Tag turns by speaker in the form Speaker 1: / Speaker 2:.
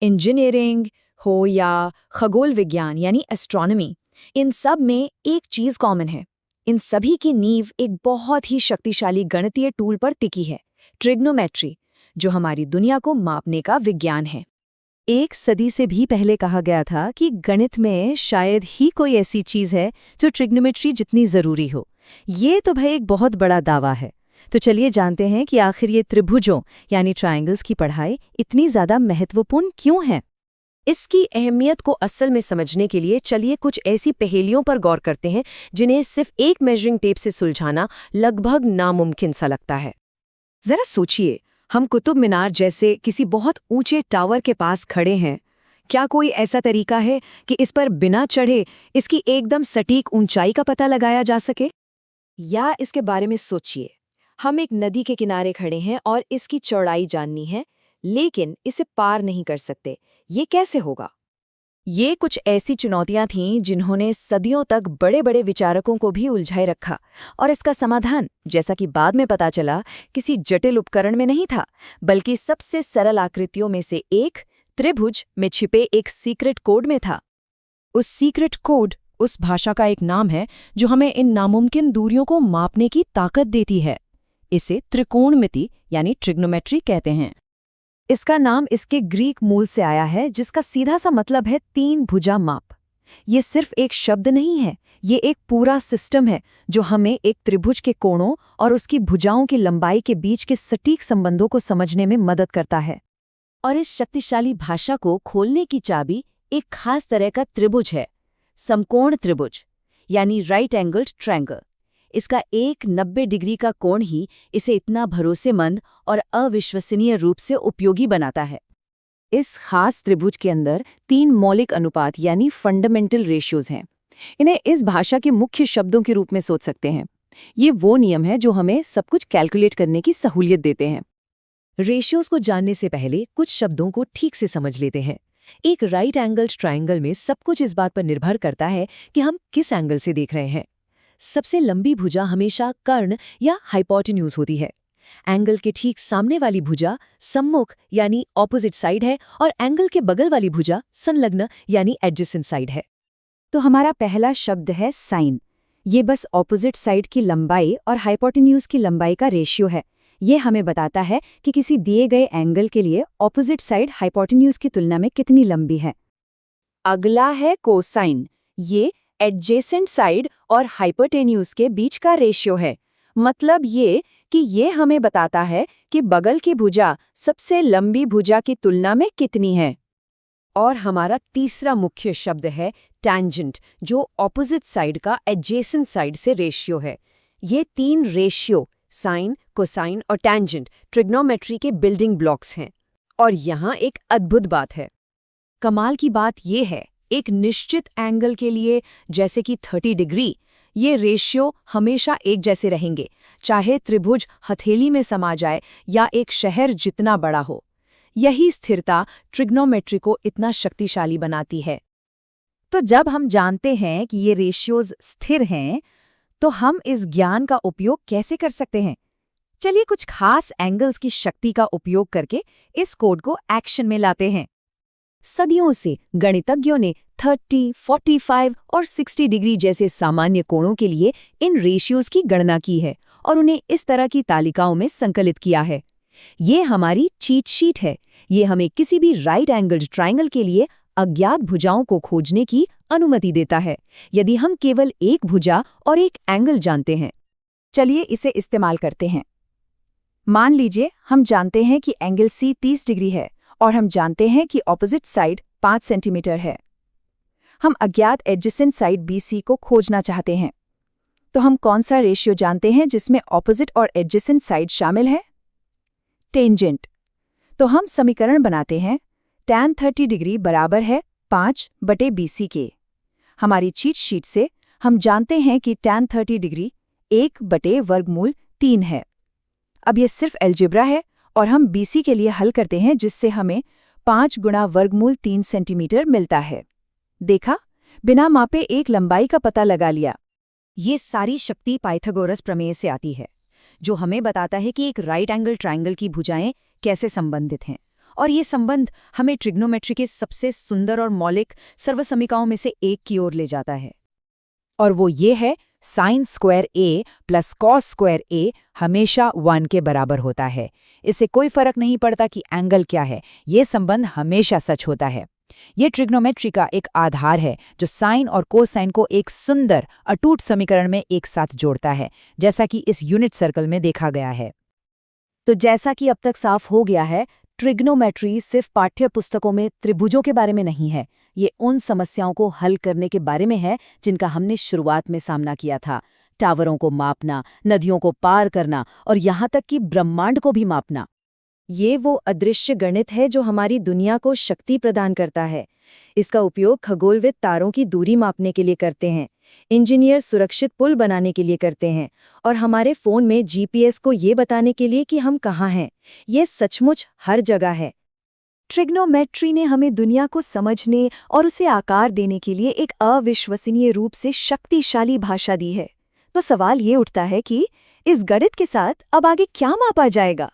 Speaker 1: Engineering हो या खगोल विज्ञान यानी एस्ट्रोनॉमी, इन सब में एक चीज़ कॉमन है। इन सभी की नींव एक बहुत ही शक्तिशाली गणितीय टूल पर टिकी है, ट्रिग्नोमेट्री, जो हमारी दुनिया को मापने का विज्ञान है।
Speaker 2: एक सदी से भी पहले कहा गया था कि गणित में शायद ही कोई ऐसी चीज़ है जो ट्रिग्नोमेट्री जितनी ज़रूरी हो। ये तो भाई एक बहुत बड़ा दावा है। तो चलिए जानते हैं कि आखिर ये त्रिभुजों यानी ट्रायंगल्स की पढ़ाई इतनी ज़्यादा महत्वपूर्ण क्यों है।
Speaker 3: इसकी अहमियत को असल में समझने के लिए चलिए कुछ ऐसी पहेलियों पर गौर करते हैं जिन्हें सिर्फ एक मेजरिंग टेप से सुलझाना लगभग नामुमकिन सा लगता है।
Speaker 1: जरा सोचिए, हम कुतुब मीनार जैसे किसी बहुत ऊंचे टावर के पास खड़े हैं। क्या कोई ऐसा तरीका है कि इस पर बिना चढ़े इसकी एकदम सटीक ऊंचाई का पता लगाया जा सके? या इसके बारे में सोचिए, हम एक नदी के किनारे खड़े हैं और इसकी चौड़ाई जाननी है, लेकिन इसे पार नहीं कर सकते। ये कैसे होगा? ये कुछ ऐसी चुनौतियां थीं जिन्होंने सदियों तक बड़े बड़े विचारकों को भी उलझाए रखा, और इसका समाधान, जैसा कि बाद में पता चला, किसी जटिल उपकरण में नहीं था, बल्कि सबसे सरल आकृतियों में से एक त्रिभुज में छिपे एक सीक्रेट कोड में था। उस सीक्रेट कोड उस भाषा का एक नाम है जो हमें इन नामुमकिन दूरियों को मापने की ताकत देती है। इसे त्रिकोणमिति यानी ट्रिग्नोमेट्री कहते हैं। इसका नाम इसके ग्रीक मूल से आया है, जिसका सीधा सा मतलब है तीन भुजा माप। ये सिर्फ एक शब्द नहीं है, ये एक पूरा सिस्टम है जो हमें एक त्रिभुज के कोणों और उसकी भुजाओं की लंबाई के बीच के सटीक संबंधों को समझने में मदद करता है। और इस शक्तिशाली भाषा को खोलने की चाबी एक खास तरह का त्रिभुज है, समकोण त्रिभुज यानी राइट एंगल्ड ट्रायंगल। इसका एक 90 डिग्री का कोण ही इसे इतना भरोसेमंद और अविश्वसनीय रूप से उपयोगी बनाता है। इस खास त्रिभुज के अंदर 3 मौलिक अनुपात यानी फंडामेंटल रेशियोज हैं। इन्हें इस भाषा के मुख्य शब्दों के रूप में सोच सकते हैं। ये वो नियम है जो हमें सब कुछ कैलकुलेट करने की सहूलियत देते हैं। रेशियोज को जानने से पहले कुछ शब्दों को ठीक से समझ लेते हैं। एक राइट एंगल्ड ट्रायंगल में सब कुछ इस बात पर निर्भर करता है कि हम किस एंगल से देख रहे हैं। सबसे लंबी भुजा हमेशा कर्ण या हाइपोटेन्यूज होती है। एंगल के ठीक सामने वाली भुजा सम्मुख यानी ऑपोजिट साइड है, और एंगल के बगल वाली भुजा संलग्न यानी एडजेसेंट साइड है। तो हमारा पहला शब्द है साइन। ये बस ऑपोजिट साइड की लंबाई और हाइपोटेन्यूज की लंबाई का रेशियो है। ये हमें बताता है कि किसी दिए गए एंगल के लिए ऑपोजिट साइड हाइपोटेन्यूज की तुलना में कितनी लंबी है। अगला है कोसाइन। ये एडजेसेंट साइड और हाइपोटेन्यूज के बीच का रेशियो है। मतलब ये कि ये हमें बताता है कि बगल की भुजा सबसे लंबी भुजा की तुलना में कितनी है। और हमारा तीसरा मुख्य शब्द है टैंजेंट, जो ऑपोजिट साइड का एडजेसेंट साइड से रेशियो है। ये 3 रेशियो साइन, कोसाइन और टैंजेंट ट्रिग्नोमेट्री के बिल्डिंग ब्लॉक्स हैं। और यहाँ एक अद्भुत बात है। कमाल की बात ये है, एक निश्चित एंगल के लिए, जैसे कि 30 डिग्री, ये रेशियो हमेशा एक जैसे रहेंगे, चाहे त्रिभुज हथेली में समा जाए या एक शहर जितना बड़ा हो। यही स्थिरता ट्रिग्नोमेट्री को इतना शक्तिशाली बनाती है। तो जब हम जानते हैं कि ये रेशियोज स्थिर हैं, तो हम इस ज्ञान का उपयोग कैसे कर सकते हैं? चलिए कुछ खास एंगल्स की शक्ति का उपयोग करके इस कोड को एक्शन में लाते हैं। सदियों से गणितज्ञों ने 30, 45 और 60 डिग्री जैसे सामान्य कोणों के लिए इन रेशियोज की गणना की है और उन्हें इस तरह की तालिकाओं में संकलित किया है। ये हमारी चीट शीट है। ये हमें किसी भी राइट एंगल्ड ट्रायंगल के लिए अज्ञात भुजाओं को खोजने की अनुमति देता है, यदि हम केवल एक भुजा और एक एंगल जानते हैं। चलिए इसे इस्तेमाल करते हैं। मान लीजिए हम जानते हैं कि एंगल C 30 डिग्री है और हम जानते हैं कि ऑपोजिट साइड 5 सेंटीमीटर है। हम अज्ञात एडजेसेंट साइड BC को खोजना चाहते हैं। तो हम कौन सा रेशियो जानते हैं जिसमें ऑपोजिट और एडजेसेंट साइड शामिल है? टेंजेंट। तो हम समीकरण बनाते हैं, tan 30 डिग्री बराबर है 5/BC के। हमारी चीट शीट से हम जानते हैं कि tan 30 डिग्री 1/वर्गमूल 3 है। अब ये सिर्फ अलजेब्रा है और हम BC के लिए हल करते हैं, जिससे हमें 5 गुणा वर्गमूल 3 सेंटीमीटर मिलता है। देखा, बिना मापे एक लंबाई का पता लगा लिया। ये सारी शक्ति पाइथागोरस प्रमेय से आती है, जो हमें बताता है कि एक राइट एंगल ट्रायंगल की भुजाएं कैसे संबंधित हैं और ये संबंध हमें ट्रिग्नोमेट्री के सबसे सुंदर और मौलिक सर्वसमीकाओं में से एक की ओर ले जाता है।
Speaker 4: और वो ये है, साइन स्क्वायर ए प्लस कॉस स्क्वायर ए हमेशा 1 के बराबर होता है। इससे कोई फर्क नहीं पड़ता कि एंगल क्या है, ये संबंध हमेशा सच होता है। ये ट्रिग्नोमेट्री का एक आधार है जो साइन और कोसाइन को एक सुंदर अटूट समीकरण में एक साथ जोड़ता है, जैसा कि इस यूनिट सर्कल में देखा गया है।
Speaker 2: तो जैसा कि अब तक साफ हो गया है, ट्रिग्नोमेट्री सिर्फ पाठ्य पुस्तकों में त्रिभुजों के बारे में नहीं है, ये उन समस्याओं को हल करने के बारे में है जिनका हमने शुरुआत में सामना किया था। टावरों को मापना, नदियों को पार करना और यहाँ तक कि ब्रह्मांड को भी मापना।
Speaker 3: ये वो अदृश्य गणित है जो हमारी दुनिया को शक्ति प्रदान करता है। इसका उपयोग खगोलविद तारों की दूरी मापने के लिए करते हैं, इंजीनियर सुरक्षित पुल बनाने के लिए करते हैं, और हमारे फोन में जीपीएस को ये बताने के लिए कि हम कहाँ हैं। ये सचमुच हर जगह है।
Speaker 2: ट्रिग्नोमेट्री ने हमें दुनिया को समझने और उसे आकार देने के लिए एक अविश्वसनीय रूप से शक्तिशाली भाषा दी है। तो सवाल ये उठता है कि इस गणित के साथ अब आगे क्या मापा जाएगा?